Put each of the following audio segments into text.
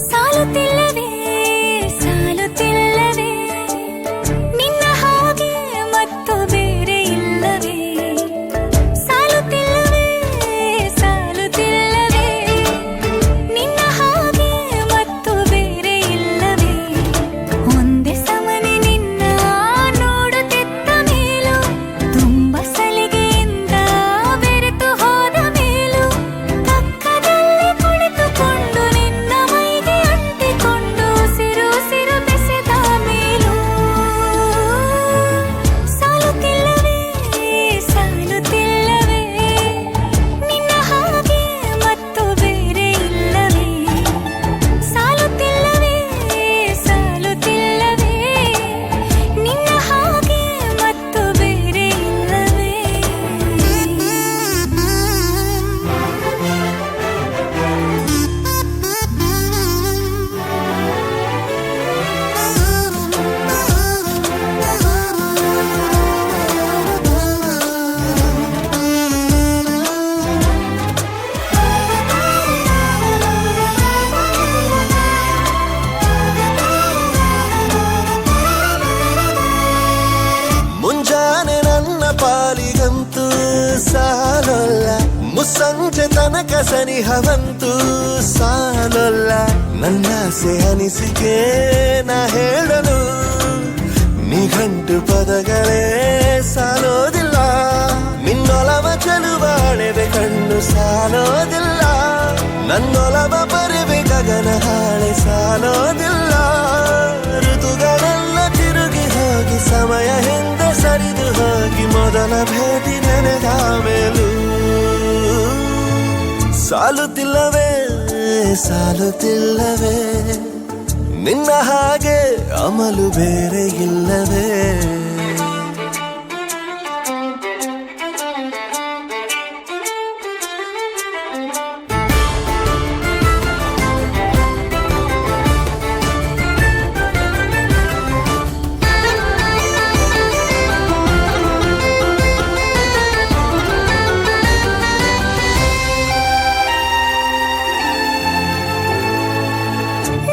ಸಾಲುತ್ತಿಲ್ಲವೇ ಸಾಲುತ್ತಿಲ್ಲವೇ ನಿನ್ನ ಹಾಗೆ ಮತ್ತು ಬೇರೆ ಇಲ್ಲವೇ ಸಾಲುತ್ತಿಲ್ಲವೇ ಸಾಲುತ್ತಿಲ್ಲವೇ ನಿನ್ನ ಹಾಗೆ ಮತ್ತು ಬೇರೆ ಇಲ್ಲವೇ ಒಂದೇ ಸಮನೆ ನಿನ್ನ ನೋಡುತ್ತಿದ್ದ ಮೇಲೂ ತುಂಬ ಸಲಿಗೆಯಿಂದ ಬೆರೆತು ಹೋದ ಮೇಲೂ ಪಕ್ಕದಲ್ಲಿ ಕುಳಿತುಕೊಂಡು ನಿನ್ನ ಮೈಗೆ ಅಂಟಿಕೊಂಡು ಉಸಿರು ಉಸಿರು ಬೆಸೆದ ಮೇಲೂ ಸಾಲುತ್ತಿಲ್ಲವೇ ಸಾಲುತ್ತಿಲ್ಲವೇ ನಿನ್ನ ಹಾಗೆ ಮತ್ತು ಬೇರೆ ಇಲ್ಲವೇ ಸಾಲುತ್ತಿಲ್ಲವೇ ಸಾಲುತ್ತಿಲ್ಲವೇ ನಿನ್ನ ಹಾಗೆ ಮತ್ತು ಬೇರೆ ಇಲ್ಲವೇ ಮುಂಜಾನೆ ನನ್ನ ಪಾಲಿಗಂತೂ ಸಾಲೊಲ್ಲ, ಮುಸ್ಸಂಜೆ ತನಕ ಸನಿಹವಂತೂ ಸಾಲೊಲ್ಲ. ನನ್ನಾಸೆ ಅನಿಸಿಕೆ ನಾ ಹೇಳಲು ನಿಘಂಟು ಪದಗಳೇ ಸಾಲೋದಿಲ್ಲ. ನಿನ್ನೊಲವ ಚೆಲುವಾಳೆವೆ ಕಣ್ಣು ಸಾಲೋದಿಲ್ಲ, ನನ್ನೊಲವ ಬರೆವೆ ಗಗನ ಹಾಳೆ ಸಾಲೋದಿಲ್ಲ. ಋತುಗಳೆಲ್ಲ ತಿರುಗಿ ಹೋಗಿ ಸಮಯ ಹಿಂದೆ ಸರಿದು ಹೋಗಿ ಮೊದಲ ಭೇಟಿ ನೆನೆದ ಮೇಲೂ ಸಾಲುತ್ತಿಲ್ಲವೇ ಸಾಲುತ್ತಿಲ್ಲವೇ ನಿನ್ನ ಹಾಗೆ ಅಮಲು ಬೇರೆ ಇಲ್ಲವೇ.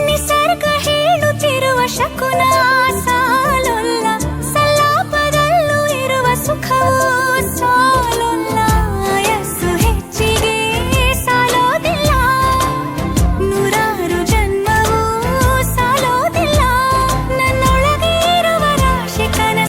ನಿಸರ್ಗ ಹೇಳುತ್ತಿರುವ ಶಕುನ ಸಾಲೊಲ್ಲ, ಸಲಾಪದಲ್ಲೂ ಇರುವ ಸುಖವೂ ಸಾಲೊಲ್ಲ.